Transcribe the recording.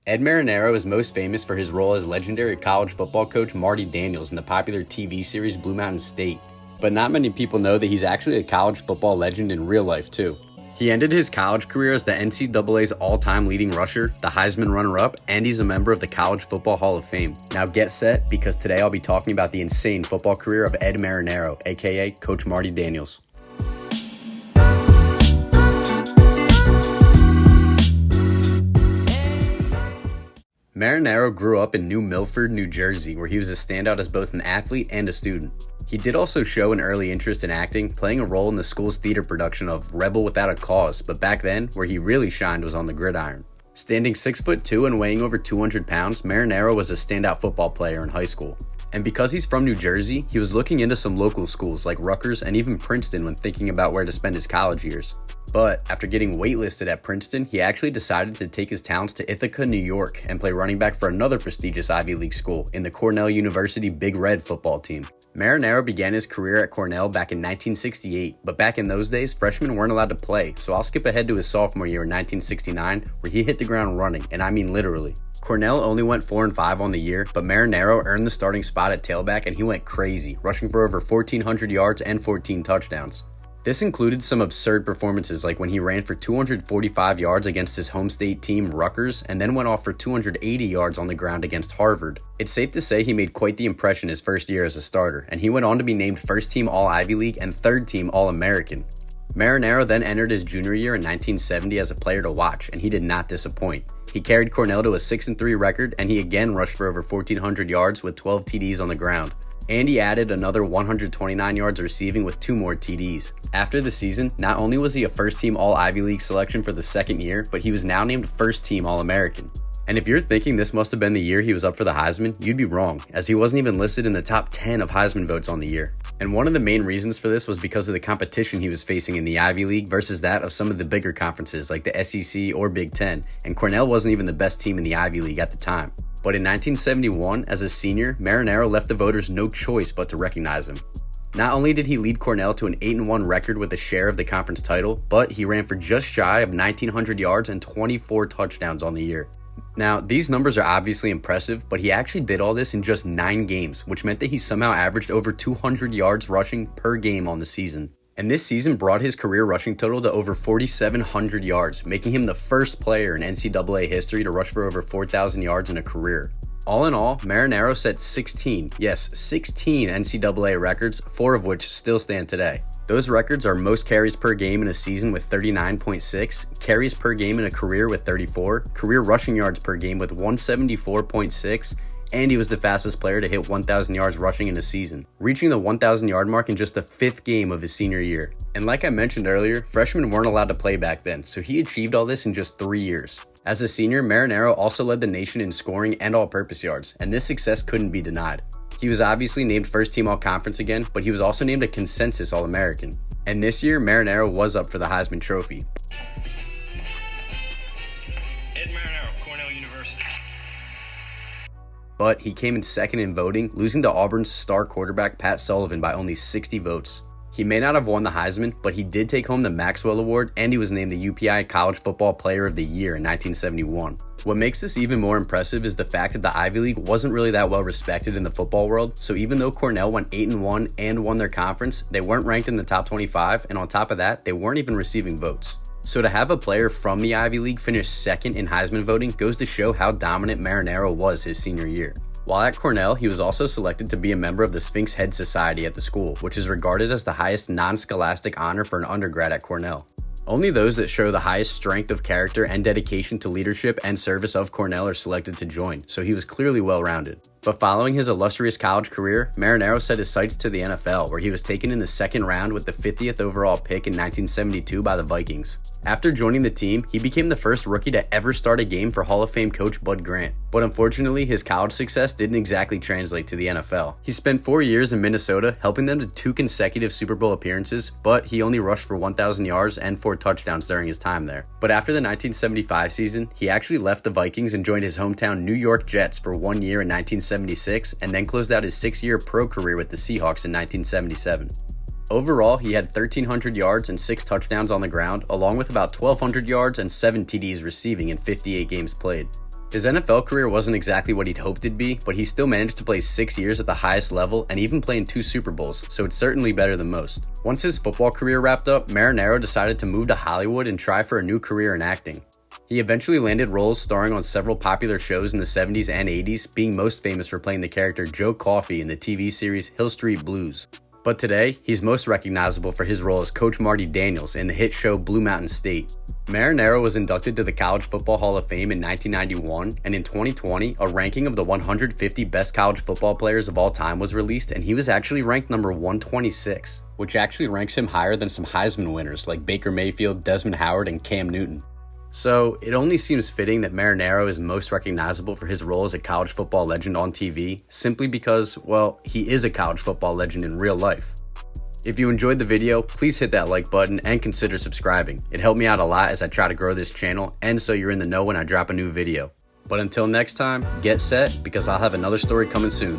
Ed Marinaro is most famous for his role as legendary college football coach Marty Daniels in the popular TV series Blue Mountain State. But not many people know that he's actually a college football legend in real life too. He ended his college career as the NCAA's all-time leading rusher, the Heisman runner-up, and he's a member of the College Football Hall of Fame. Now get set, because today I'll be talking about the insane football career of Ed Marinaro, aka Coach Marty Daniels. Marinaro grew up in New Milford, New Jersey, where he was a standout as both an athlete and a student. He did also show an early interest in acting, playing a role in the school's theater production of Rebel Without a Cause, but back then, where he really shined was on the gridiron. Standing 6'2" and weighing over 200 pounds, Marinaro was a standout football player in high school. And because he's from New Jersey, he was looking into some local schools like Rutgers and even Princeton when thinking about where to spend his college years. But after getting waitlisted at Princeton, he actually decided to take his talents to Ithaca, New York, and play running back for another prestigious Ivy League school in the Cornell University Big Red football team. Marinaro began his career at Cornell back in 1968, but back in those days, freshmen weren't allowed to play, so I'll skip ahead to his sophomore year in 1969, where he hit the ground running, and I mean literally. Cornell only went 4-5 on the year, but Marinaro earned the starting spot at tailback and he went crazy, rushing for over 1,400 yards and 14 touchdowns. This included some absurd performances like when he ran for 245 yards against his home state team Rutgers and then went off for 280 yards on the ground against Harvard. It's safe to say he made quite the impression his first year as a starter, and he went on to be named first team All-Ivy League and third team All-American. Marinaro then entered his junior year in 1970 as a player to watch, and he did not disappoint. He carried Cornell to a 6-3 record, and he again rushed for over 1,400 yards with 12 TDs on the ground. And he added another 129 yards receiving with 2 more TDs. After the season, not only was he a first-team All-Ivy League selection for the second year, but he was now named first-team All-American. And if you're thinking this must have been the year he was up for the Heisman, you'd be wrong, as he wasn't even listed in the top 10 of Heisman votes on the year. And one of the main reasons for this was because of the competition he was facing in the Ivy League versus that of some of the bigger conferences like the SEC or Big Ten, and Cornell wasn't even the best team in the Ivy League at the time. But in 1971, as a senior, Marinaro left the voters no choice but to recognize him. Not only did he lead Cornell to an 8-1 record with a share of the conference title, but he ran for just shy of 1,900 yards and 24 touchdowns on the year. Now, these numbers are obviously impressive, but he actually did all this in just 9 games, which meant that he somehow averaged over 200 yards rushing per game on the season. And this season brought his career rushing total to over 4,700 yards, making him the first player in NCAA history to rush for over 4,000 yards in a career. All in all, Marinaro set 16 NCAA records, 4 of which still stand today. Those records are most carries per game in a season with 39.6, carries per game in a career with 34, career rushing yards per game with 174.6, and he was the fastest player to hit 1,000 yards rushing in a season, reaching the 1,000 yard mark in just the 5th game of his senior year. And like I mentioned earlier, freshmen weren't allowed to play back then, so he achieved all this in just 3 years. As a senior, Marinaro also led the nation in scoring and all-purpose yards, and this success couldn't be denied. He was obviously named first team All-Conference again, but he was also named a consensus All-American. And this year, Marinaro was up for the Heisman Trophy. Ed Marinaro, Cornell University. But he came in second in voting, losing to Auburn's star quarterback Pat Sullivan by only 60 votes. He may not have won the Heisman, but he did take home the Maxwell Award, and he was named the UPI College Football Player of the Year in 1971. What makes this even more impressive is the fact that the Ivy League wasn't really that well respected in the football world, so even though Cornell went 8-1 and won their conference, they weren't ranked in the top 25, and on top of that, they weren't even receiving votes. So to have a player from the Ivy League finish second in Heisman voting goes to show how dominant Marinaro was his senior year. While at Cornell, he was also selected to be a member of the Sphinx Head Society at the school, which is regarded as the highest non-scholastic honor for an undergrad at Cornell. Only those that show the highest strength of character and dedication to leadership and service of Cornell are selected to join, so he was clearly well-rounded. But following his illustrious college career, Marinaro set his sights to the NFL, where he was taken in the 2nd round with the 50th overall pick in 1972 by the Vikings. After joining the team, he became the first rookie to ever start a game for Hall of Fame coach Bud Grant. But unfortunately, his college success didn't exactly translate to the NFL. He spent 4 years in Minnesota, helping them to 2 consecutive Super Bowl appearances, but he only rushed for 1,000 yards and 4 touchdowns during his time there. But after the 1975 season, he actually left the Vikings and joined his hometown New York Jets for 1 year in 1976, and then closed out his 6-year pro career with the Seahawks in 1977. Overall, he had 1,300 yards and 6 touchdowns on the ground, along with about 1,200 yards and 7 TDs receiving in 58 games played. His NFL career wasn't exactly what he'd hoped it'd be, but he still managed to play 6 years at the highest level and even play in 2 Super Bowls, so it's certainly better than most. Once his football career wrapped up, Marinaro decided to move to Hollywood and try for a new career in acting. He eventually landed roles starring on several popular shows in the 70s and 80s, being most famous for playing the character Joe Coffey in the TV series Hill Street Blues. But today, he's most recognizable for his role as Coach Marty Daniels in the hit show Blue Mountain State. Marinaro was inducted to the College Football Hall of Fame in 1991, and in 2020, a ranking of the 150 best college football players of all time was released, and he was actually ranked number 126, which actually ranks him higher than some Heisman winners like Baker Mayfield, Desmond Howard, and Cam Newton. So, it only seems fitting that Marinaro is most recognizable for his role as a college football legend on TV, simply because, well, he is a college football legend in real life. If you enjoyed the video, please hit that like button and consider subscribing. It helped me out a lot as I try to grow this channel, and so you're in the know when I drop a new video. But until next time, get set, because I'll have another story coming soon.